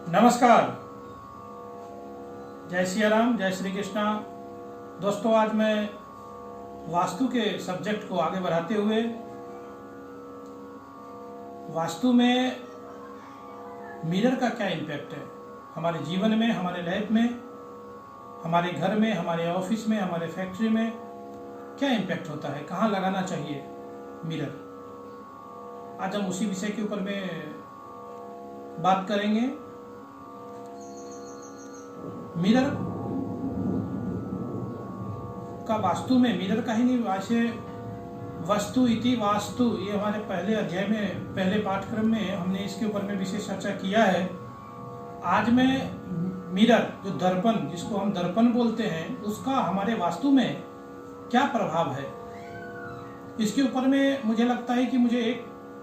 नमस्कार, जय सिया राम, जय श्री कृष्णा। दोस्तों, आज मैं वास्तु के सब्जेक्ट को आगे बढ़ाते हुए वास्तु में मिरर का क्या इम्पैक्ट है हमारे जीवन में, हमारे लाइफ में, हमारे घर में, हमारे ऑफिस में, हमारे फैक्ट्री में क्या इम्पैक्ट होता है, कहाँ लगाना चाहिए मिरर। आज हम उसी विषय के ऊपर में बात करेंगे। मिरर का वास्तु में, मिरर का ही नहीं, वैसे वस्तु इति वास्तु, ये हमारे पहले अध्याय में, पहले पाठ्यक्रम में हमने इसके ऊपर में विशेष चर्चा किया है। आज मैं मिरर, जो दर्पण, जिसको हम दर्पण बोलते हैं, उसका हमारे वास्तु में क्या प्रभाव है, इसके ऊपर में मुझे लगता है कि मुझे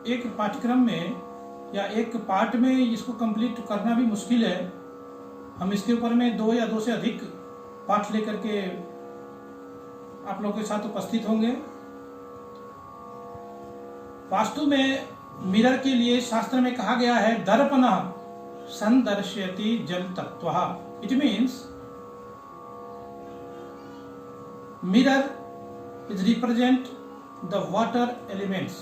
एक पाठ्यक्रम में या एक पार्ट में इसको कंप्लीट करना भी मुश्किल है। हम इसके ऊपर में 2 या 2 से अधिक पाठ लेकर के आप लोगों के साथ उपस्थित होंगे। वास्तु में मिरर के लिए शास्त्र में कहा गया है, दर्पण संदर्शयति जल तत्व। It means mirror is represent the water elements.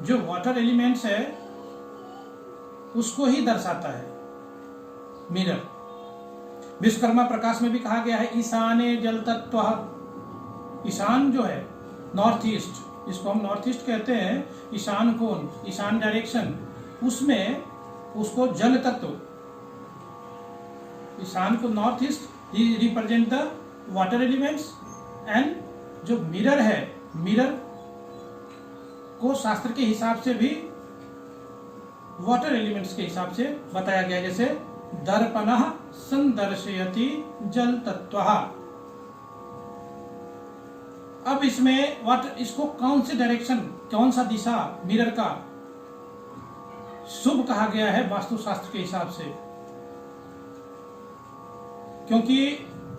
जो वाटर एलिमेंट्स है उसको ही दर्शाता है मिरर। विश्वकर्मा प्रकाश में भी कहा गया है, ईशाने जल तत्व। ईशान जो है नॉर्थ ईस्ट, इसको हम नॉर्थ ईस्ट कहते हैं, ईशान कोण, ईशान डायरेक्शन, उसमें उसको जल तत्व, ईशान को north east represent the water elements. And जो मिरर है, मिरर को शास्त्र के हिसाब से भी वाटर एलिमेंट्स के हिसाब से बताया गया, जैसे दर्पणः संदर्शयति जल तत्व। अब इसमें वाटर, इसको कौन से डायरेक्शन, कौन सा दिशा मिरर का शुभ कहा गया है वास्तुशास्त्र के हिसाब से, क्योंकि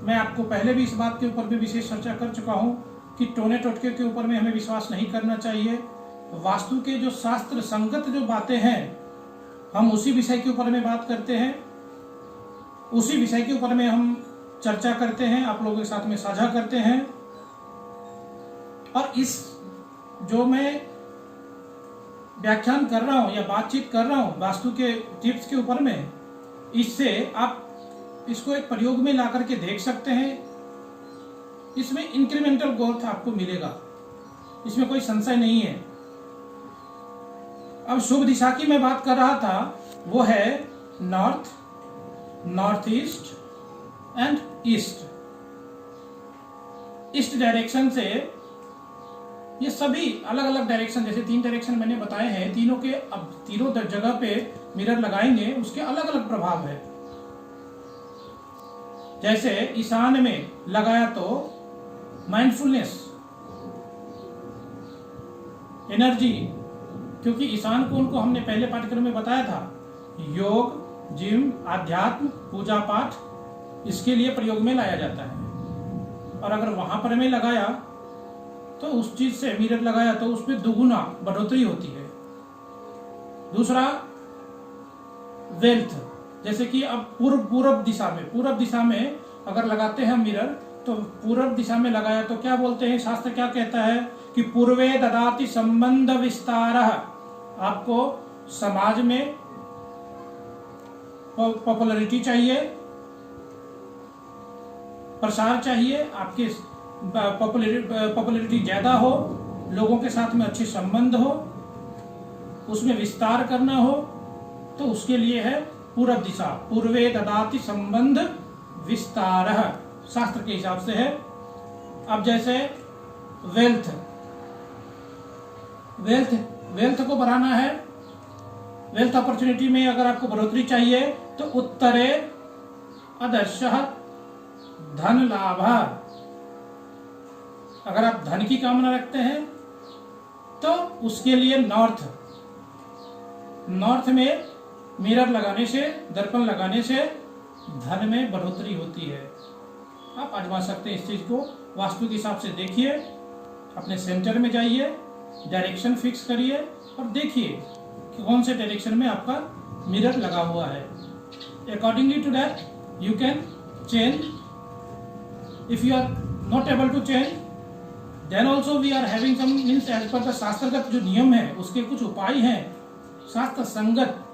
मैं आपको पहले भी इस बात के ऊपर भी विशेष चर्चा कर चुका हूं कि टोने टोटके के ऊपर में हमें विश्वास नहीं करना चाहिए। वास्तु के जो शास्त्र संगत जो बातें हैं, हम उसी विषय के ऊपर में बात करते हैं, उसी विषय के ऊपर में हम चर्चा करते हैं, आप लोगों के साथ में साझा करते हैं। और इस जो मैं व्याख्यान कर रहा हूं या बातचीत कर रहा हूं वास्तु के टिप्स के ऊपर में, इससे आप इसको एक प्रयोग में ला करके देख सकते हैं। इसमें इंक्रीमेंटल ग्रोथ आपको मिलेगा, इसमें कोई संशय नहीं है। अब शुभ दिशा की मैं बात कर रहा था, वो है north, north east and east. East direction से ये सभी अलग अलग डायरेक्शन, जैसे 3 डायरेक्शन मैंने बताए हैं, तीनों के अब तीनों जगह पे मिरर लगाएंगे, उसके अलग अलग प्रभाव है। जैसे ईशान में लगाया तो माइंडफुलनेस, एनर्जी, क्योंकि ईशान कोण को हमने पहले पाठ्यक्रम में बताया था, योग, जिम, आध्यात्म, पूजा पाठ, इसके लिए प्रयोग में लाया जाता है। और अगर वहां पर हमें लगाया तो उस चीज से मिरर लगाया तो उसमें दुगुना बढ़ोतरी होती है। दूसरा वेल्थ, जैसे कि अब पूर्व दिशा में अगर लगाते हैं मिरर, तो पूर्व दिशा में लगाया तो क्या बोलते हैं, शास्त्र क्या कहता है कि पूर्वे ददाति संबंध विस्तारः। आपको समाज में पॉपुलैरिटी चाहिए, प्रसार चाहिए, आपके पॉपुलैरिटी ज्यादा हो, लोगों के साथ में अच्छे संबंध हो, उसमें विस्तार करना हो, तो उसके लिए है पूर्व दिशा। पूर्वे ददाति संबंध विस्तारः, शास्त्र के हिसाब से है। अब जैसे वेल्थ को बढ़ाना है, वेल्थ अपॉर्चुनिटी में अगर आपको बढ़ोतरी चाहिए तो उत्तरे अदर्शः धन लाभ। अगर आप धन की कामना रखते हैं तो उसके लिए नॉर्थ में मिरर लगाने से, दर्पण लगाने से धन में बढ़ोतरी होती है। आप आजमा सकते हैं इस चीज को, वास्तु के हिसाब से देखिए, अपने सेंटर में जाइए, डायरेक्शन फिक्स करिए और देखिए कि कौन से डायरेक्शन में आपका मिरर लगा हुआ है। Accordingly to that you can change. If you are not able to change then also we are having some means as per the शास्त्रगत जो नियम है उसके कुछ उपाय हैं शास्त्र संगत।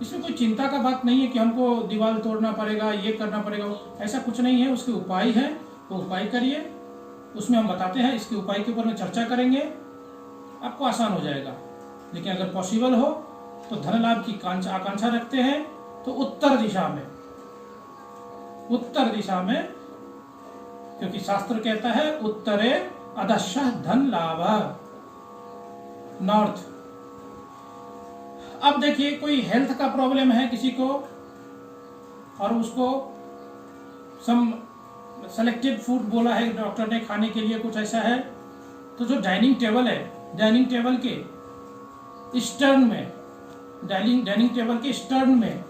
इसमें कोई चिंता का बात नहीं है कि हमको दीवार तोड़ना पड़ेगा, ये करना पड़ेगा, ऐसा कुछ नहीं है। उसके उपाय हैं, वो उपाय करिए, उसमें हम बताते हैं, इसके उपाय के ऊपर में चर्चा करेंगे, आपको आसान हो जाएगा। लेकिन अगर पॉसिबल हो तो धन लाभ की आकांक्षा रखते हैं तो उत्तर दिशा में, क्योंकि शास्त्र कहता है उत्तरे अदश्य धन लाभ, नॉर्थ। अब देखिए कोई हेल्थ का प्रॉब्लम है किसी को और उसको सम सेलेक्टेड फूड बोला है डॉक्टर ने खाने के लिए, कुछ ऐसा है, तो जो डाइनिंग टेबल है, डाइनिंग टेबल के स्टर्न में, डाइनिंग टेबल के स्टर्न में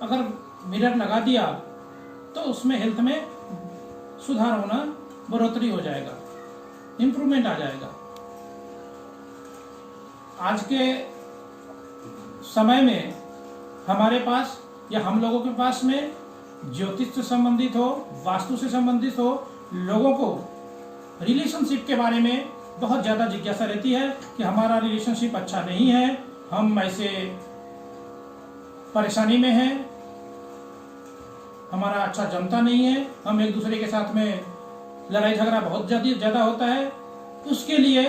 अगर मिरर लगा दिया तो उसमें हेल्थ में सुधार होना, बढ़ोतरी हो जाएगा, इंप्रूवमेंट आ जाएगा। आज के समय में हमारे पास या हम लोगों के पास में ज्योतिष से संबंधित हो, वास्तु से संबंधित हो, लोगों को रिलेशनशिप के बारे में बहुत ज़्यादा जिज्ञासा रहती है कि हमारा रिलेशनशिप अच्छा नहीं है, हम ऐसे परेशानी में हैं, हमारा अच्छा जमता नहीं है, हम एक दूसरे के साथ में लड़ाई झगड़ा बहुत ज़्यादा होता है। उसके लिए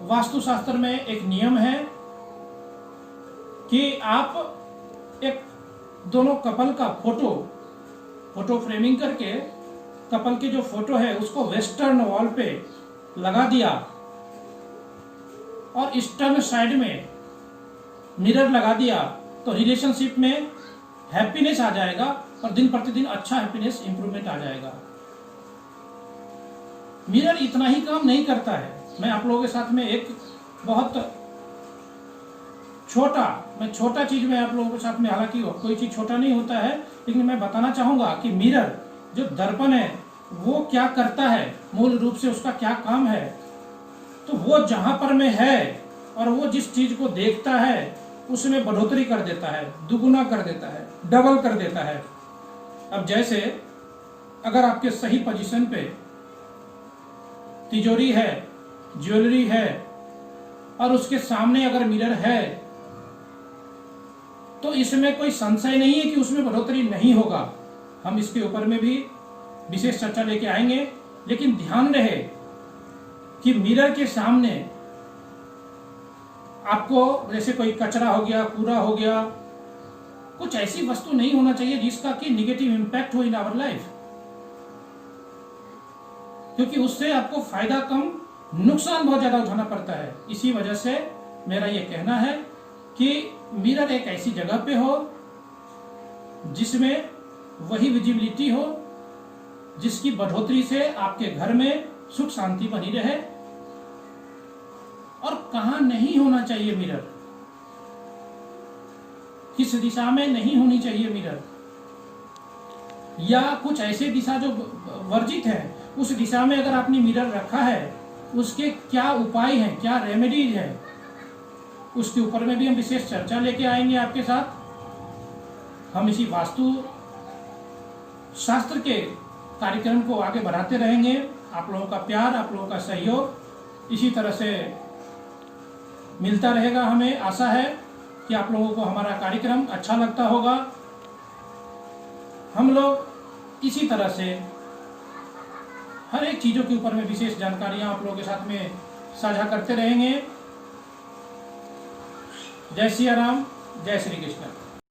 वास्तुशास्त्र में एक नियम है कि आप एक दोनों कपल का फोटो फ्रेमिंग करके कपल के जो फोटो है उसको वेस्टर्न वॉल पे लगा दिया और ईस्टर्न साइड में मिरर लगा दिया तो रिलेशनशिप में हैप्पीनेस आ जाएगा और दिन प्रतिदिन अच्छा हैप्पीनेस इंप्रूवमेंट आ जाएगा। मिरर इतना ही काम नहीं करता है। मैं आप लोगों के साथ में एक बहुत छोटा चीज में आप लोगों के साथ में, हालांकि कोई चीज छोटा नहीं होता है, लेकिन मैं बताना चाहूंगा कि मिरर जो दर्पण है वो क्या करता है, मूल रूप से उसका क्या काम है। तो वो जहां पर में है और वो जिस चीज को देखता है उसमें बढ़ोतरी कर देता है, दुगुना कर देता है, डबल कर देता है। अब जैसे अगर आपके सही पोजीशन पे तिजोरी है, ज्वेलरी है और उसके सामने अगर मिरर है तो इसमें कोई संशय नहीं है कि उसमें बढ़ोतरी नहीं होगा। हम इसके ऊपर में भी विशेष चर्चा लेके आएंगे, लेकिन ध्यान रहे कि मिरर के सामने आपको जैसे कोई कचरा हो गया, कूड़ा हो गया, कुछ ऐसी वस्तु नहीं होना चाहिए जिसका कि निगेटिव इंपैक्ट हो इन आवर लाइफ, क्योंकि उससे आपको फायदा कम, नुकसान बहुत ज्यादा उठाना पड़ता है। इसी वजह से मेरा यह कहना है कि मिरर एक ऐसी जगह पे हो जिसमें वही विजिबिलिटी हो जिसकी बढ़ोतरी से आपके घर में सुख शांति बनी रहे। और कहां नहीं होना चाहिए मिरर, किस दिशा में नहीं होनी चाहिए मिरर, या कुछ ऐसे दिशा जो वर्जित है उस दिशा में अगर आपने मिरर रखा है उसके क्या उपाय हैं, क्या रेमेडीज है, उसके ऊपर में भी हम विशेष चर्चा लेके आएंगे आपके साथ। हम इसी वास्तु शास्त्र के कार्यक्रम को आगे बढ़ाते रहेंगे। आप लोगों का प्यार, आप लोगों का सहयोग इसी तरह से मिलता रहेगा। हमें आशा है कि आप लोगों को हमारा कार्यक्रम अच्छा लगता होगा। हम लोग इसी तरह से हर एक चीज़ों के ऊपर में विशेष जानकारियां आप लोगों के साथ में साझा करते रहेंगे। जय सिया राम, जय श्री कृष्ण।